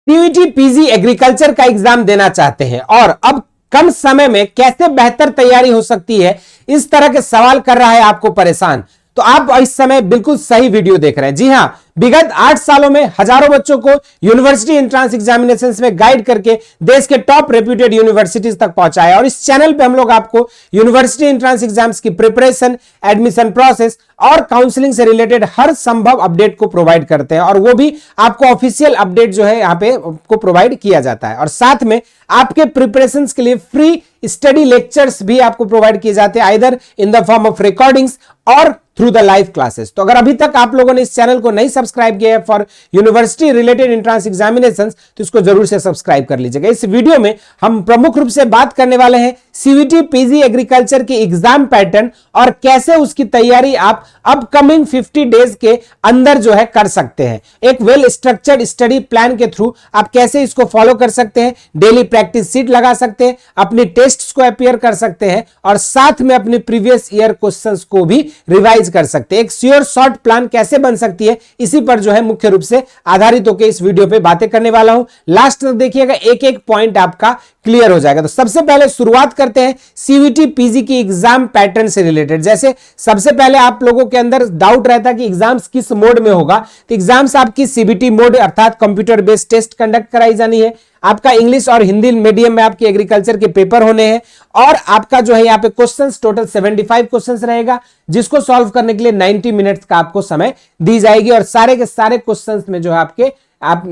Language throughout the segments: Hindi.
सीयूईटी पीजी एग्रीकल्चर का एग्जाम देना चाहते हैं और अब कम समय में कैसे बेहतर तैयारी हो सकती है, इस तरह के सवाल कर रहा है आपको परेशान, तो आप इस समय बिल्कुल सही वीडियो देख रहे हैं। जी हां, विगत 8 सालों में हजारों बच्चों को यूनिवर्सिटी एंट्रेंस एग्जामिनेशंस में गाइड करके देश के टॉप रेप्यूटेड यूनिवर्सिटीज तक पहुंचाया और इस चैनल पे हम लोग आपको यूनिवर्सिटी एंट्रेंस एग्जाम्स की प्रिपरेशन, एडमिशन प्रोसेस और काउंसलिंग से रिलेटेड हर संभव अपडेट को प्रोवाइड करते हैं और वो भी आपको ऑफिशियल अपडेट जो है यहां पे को प्रोवाइड किया जाता है और साथ में आपके प्रिपरेशंस के लिए फ्री स्टडी लेक्चर्स भी आपको प्रोवाइड किए जाते हैं, either in the form of recordings और थ्रू द लाइव क्लासेस। तो अगर अभी तक आप लोगों ने इस चैनल को नहीं सब्सक्राइब किया है for university related entrance examinations, तो इसको जरूर से सब्सक्राइब कर लीजिएगा। इस वीडियो में हम प्रमुख रूप से बात करने वाले हैं सीयूईटी पीजी एग्रीकल्चर की एग्जाम पैटर्न और कैसे उसकी तैयारी आप अपकमिंग 50 डेज के अंदर जो है कर सकते हैं। एक वेल स्ट्रक्चर्ड स्टडी प्लान के थ्रू आप कैसे इसको फॉलो कर सकते हैं, डेली प्रैक्टिस सीट लगा सकते हैं, अपनी टेस्ट्स को अपीयर कर सकते हैं और साथ में अपने प्रीवियस ईयर क्वेश्चंस को भी रिवाइज कर सकते हैं। एक श्योर शॉर्ट प्लान कैसे बन सकती है, इसी पर जो है मुख्य रूप से आधारित होकर इस वीडियो पे बातें करने वाला हूं। लास्ट तक देखिएगा, एक एक पॉइंट आपका क्लियर हो जाएगा। तो सबसे पहले शुरुआत करते हैं सीयूईटी पीजी की एग्जाम पैटर्न से रिलेटेड। जैसे सबसे पहले आप लोगों के अंदर डाउट रहता है कि एग्जाम्स किस मोड में होगा, तो एग्जाम्स आपकी सीबीटी मोड अर्थात कंप्यूटर बेस्ड टेस्ट कंडक्ट कराई जानी है। आपका इंग्लिश और हिंदी मीडियम में आपके एग्रीकल्चर के पेपर होने हैं और आपका जो है यहाँ पे क्वेश्चंस टोटल 75 क्वेश्चंस रहेगा, जिसको सॉल्व करने के लिए 90 मिनट्स का आपको समय दी जाएगी और सारे के सारे क्वेश्चंस में जो है आपके आप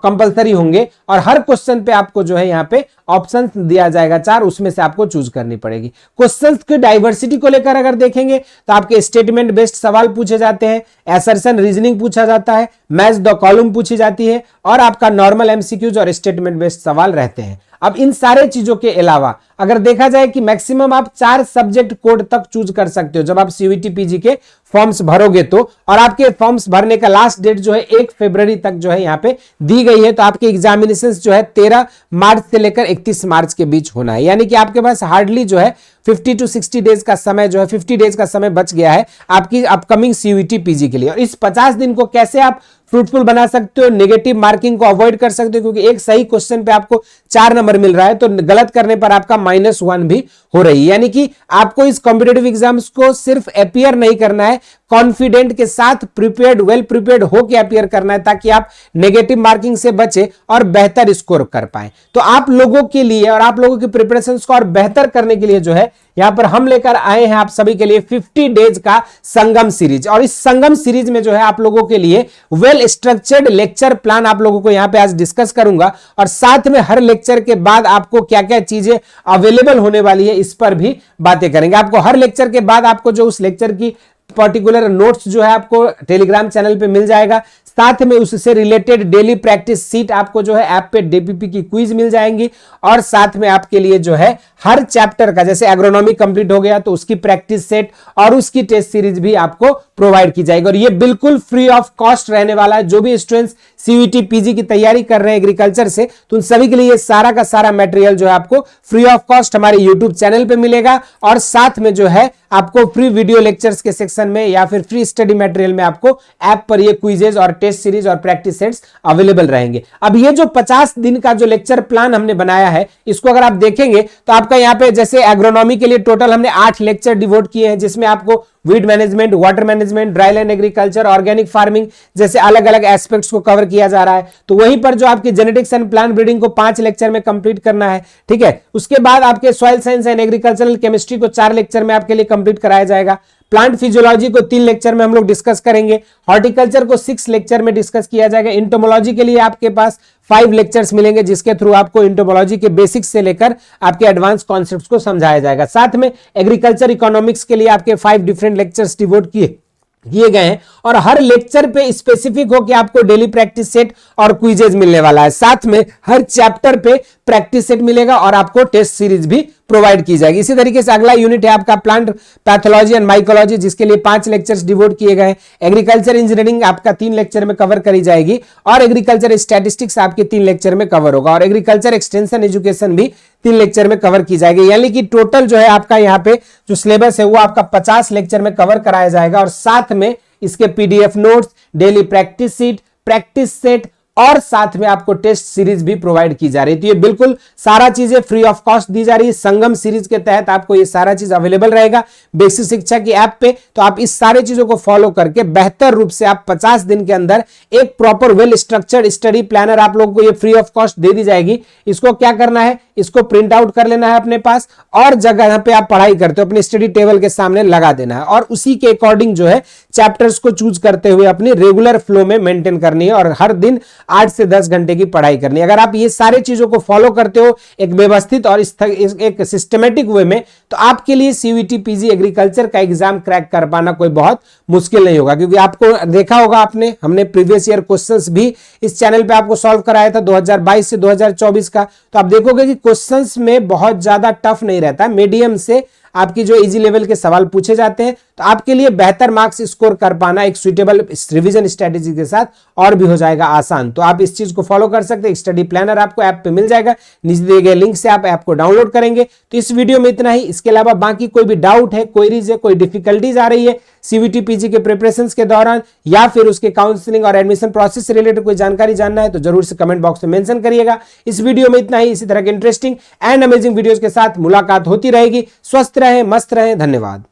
कंपलसरी होंगे और हर क्वेश्चन पे आपको जो है यहाँ पे ऑप्शन दिया जाएगा 4, उसमें से आपको चूज करनी पड़ेगी। क्वेश्चंस की डाइवर्सिटी को लेकर अगर देखेंगे तो आपके स्टेटमेंट बेस्ड सवाल पूछे जाते हैं, असर्शन रीजनिंग पूछा जाता है, मैच द कॉलम पूछी जाती है और आपका नॉर्मल एमसीक्यूज और स्टेटमेंट बेस्ड सवाल रहते हैं। अब इन सारे चीजों के अलावा अगर देखा जाए कि मैक्सिमम आप 4 सब्जेक्ट कोड तक चूज कर सकते हो जब आप सीयूईटी पीजी के फॉर्म्स भरोगे तो, और आपके फॉर्म्स भरने का लास्ट डेट जो है 1 फरवरी तक जो है यहाँ पे दी गई है। तो आपके एग्जामिनेशन जो है 13 मार्च से लेकर 31 मार्च के बीच होना है, यानी कि आपके पास हार्डली जो है 50 to 60 डेज का समय जो है 50 डेज का समय बच गया है आपकी अपकमिंग सीयूईटी पीजी के लिए। और इस 50 दिन को कैसे आप फ्रूटफुल बना सकते हो, नेगेटिव मार्किंग को अवॉइड कर सकते हो, क्योंकि एक सही क्वेश्चन पे आपको 4 नंबर मिल रहा है तो गलत करने पर आपका -1 भी हो रही है। यानी कि आपको इस कॉम्पिटेटिव एग्जाम्स को सिर्फ अपीयर नहीं करना है, कॉन्फिडेंट के साथ प्रिपेयर्ड, वेल प्रिपेयर्ड होकर अपीयर करना है ताकि आप नेगेटिव मार्किंग से बचे और बेहतर स्कोर कर पाए। तो आप लोगों के लिए और आप लोगों की प्रिपरेशन को और बेहतर करने के लिए जो है यहां पर हम लेकर आए हैं आप सभी के लिए 50 डेज का संगम सीरीज। और इस संगम सीरीज में जो है आप लोगों के लिए वेल स्ट्रक्चर्ड लेक्चर प्लान आप लोगों को यहां पे आज डिस्कस करूंगा और साथ में हर लेक्चर के बाद आपको क्या क्या चीजें अवेलेबल होने वाली है इस पर भी बातें करेंगे। आपको हर लेक्चर के बाद आपको जो उस लेक्चर की पर्टिकुलर नोट्स जो है आपको टेलीग्राम चैनल पे मिल जाएगा, साथ में उससे रिलेटेड डेली प्रैक्टिस सीट आपको जो है ऐप पे डीपीपी की क्विज मिल जाएंगी और साथ में आपके लिए जो है हर चैप्टर का, जैसे एग्रोनॉमी कंप्लीट हो गया तो उसकी प्रैक्टिस सेट और उसकी टेस्ट सीरीज भी आपको प्रोवाइड की जाएगी और ये बिल्कुल फ्री ऑफ कॉस्ट रहने वाला है। जो भी स्टूडेंट्स सीयूईटी पीजी की तैयारी कर रहे हैं एग्रीकल्चर से, तो उन सभी के लिए ये सारा का सारा मटेरियल जो है आपको फ्री ऑफ कॉस्ट हमारे यूट्यूब चैनल पे मिलेगा और साथ में जो है आपको फ्री वीडियो लेक्चर्स के सेक्शन में या फिर फ्री स्टडी मटेरियल में आपको ऐप पर ये क्विजेज और टेस्ट सीरीज और प्रैक्टिस सेट्स अवेलेबल रहेंगे। अब ये जो 50 दिन का जो लेक्चर प्लान हमने बनाया है, इसको अगर आप देखेंगे तो आपका यहाँ पे जैसे एग्रोनॉमी के लिए टोटल हमने 8 लेक्चर डिवोट किए हैं, जिसमें आपको weed management, water management, dryland agriculture, organic farming जैसे अलग अलग एस्पेक्ट्स को कवर किया जा रहा है। तो वहीं पर जो आपकी जेनेटिक्स एंड प्लांट ब्रीडिंग को 5 लेक्चर में कंप्लीट करना है, ठीक है। उसके बाद आपके soil science and agricultural chemistry को 4 लेक्चर में आपके लिए कंप्लीट कराया जाएगा। प्लांट फिजियोलॉजी को 3 लेक्चर में हम लोग डिस्कस करेंगे। हॉर्टिकल्चर को 6 लेक्चर में डिस्कस किया जाएगा। इंटोमोलॉजी के लिए आपके पास 5 लेक्चर्स मिलेंगे, जिसके थ्रू आपको इंटोमोलॉजी के बेसिक्स से लेकर आपके एडवांस कॉन्सेप्ट्स को समझाया जाएगा। साथ में एग्रीकल्चर इकोनॉमिक्स के लिए आपके 5 डिफरेंट लेक्चर्स डिवोट किए गए हैं और हर लेक्चर पे स्पेसिफिक हो कि आपको डेली प्रैक्टिस सेट और क्विजेज मिलने वाला है। साथ में हर चैप्टर पे प्रैक्टिस सेट मिलेगा और आपको टेस्ट सीरीज भी प्रोवाइड की जाएगी। इसी तरीके से अगला यूनिट है आपका प्लांट पैथोलॉजी एंड माइकोलॉजी, जिसके लिए 5 लेक्चर्स डिवोट किए गए। एग्रीकल्चर इंजीनियरिंग आपका 3 लेक्चर में कवर करी जाएगी और एग्रीकल्चर स्टैटिस्टिक्स आपके 3 लेक्चर में कवर होगा और एग्रीकल्चर एक्सटेंशन एजुकेशन भी 3 लेक्चर में कवर की जाएगी। यानी कि टोटल जो है आपका यहाँ पे जो सिलेबस है वो आपका 50 लेक्चर में कवर कराया जाएगा और साथ में इसके PDF notes, daily practice seat, practice set और साथ में आपको टेस्ट सीरीज भी प्रोवाइड की जा रही है। तो ये बिल्कुल सारा चीजें फ्री ऑफ कॉस्ट दी जा रही है। संगम सीरीज के तहत आपको ये सारा चीज अवेलेबल रहेगा बेसिक शिक्षा की ऐप पे। तो आप इस सारे चीजों को फॉलो करके बेहतर रूप से आप 50 दिन के अंदर एक proper well structured study planner आप लोगों को ये फ्री ऑफ कॉस्ट दे दी जाएगी। इसको क्या करना है, इसको प्रिंट आउट कर लेना है अपने पास और जगह पे आप पढ़ाई करते हो अपने स्टडी टेबल के सामने लगा देना है और उसी के अकॉर्डिंग जो है चैप्टर्स को चूज करते हुए अपनी रेगुलर फ्लो में मेंटेन करनी है और हर दिन 8 से 10 घंटे की पढ़ाई करनी है। अगर आप ये सारे चीजों को फॉलो करते हो एक व्यवस्थित और एक सिस्टमेटिक वे में, तो आपके लिए सीयूईटी पीजी एग्रीकल्चर का एग्जाम क्रैक कर पाना कोई बहुत मुश्किल नहीं होगा। क्योंकि आपको देखा होगा आपने, हमने प्रीवियस ईयर क्वेश्चंस भी इस चैनल पे आपको सॉल्व कराया था 2022 से 2024 का। तो आप देखोगे कि क्वेश्चंस में बहुत ज्यादा टफ नहीं रहता, मीडियम से आपकी जो इजी लेवल के सवाल पूछे जाते हैं। तो आपके लिए बेहतर मार्क्स स्कोर कर पाना एक सुइटेबल रिवीजन स्ट्रेटेजी के साथ और भी हो जाएगा आसान। तो आप इस चीज को फॉलो कर सकते हैं। स्टडी प्लानर आपको ऐप पे मिल जाएगा, नीचे दिए गए लिंक से आप ऐप को डाउनलोड करेंगे। तो इस वीडियो में इतना ही। इसके अलावा बाकी कोई भी डाउट है, क्वेरीज है, कोई डिफिकल्टीज आ रही है सीयूईटी पीजी के प्रिपरेशन के दौरान या फिर उसके काउंसलिंग और एडमिशन प्रोसेस से रिलेटेड कोई जानकारी जानना है तो जरूर से कमेंट बॉक्स में मेंशन करिएगा। इस वीडियो में इतना ही। इसी तरह के इंटरेस्टिंग एंड अमेजिंग वीडियोस के साथ मुलाकात होती रहेगी। स्वस्थ रहें, मस्त रहें। धन्यवाद।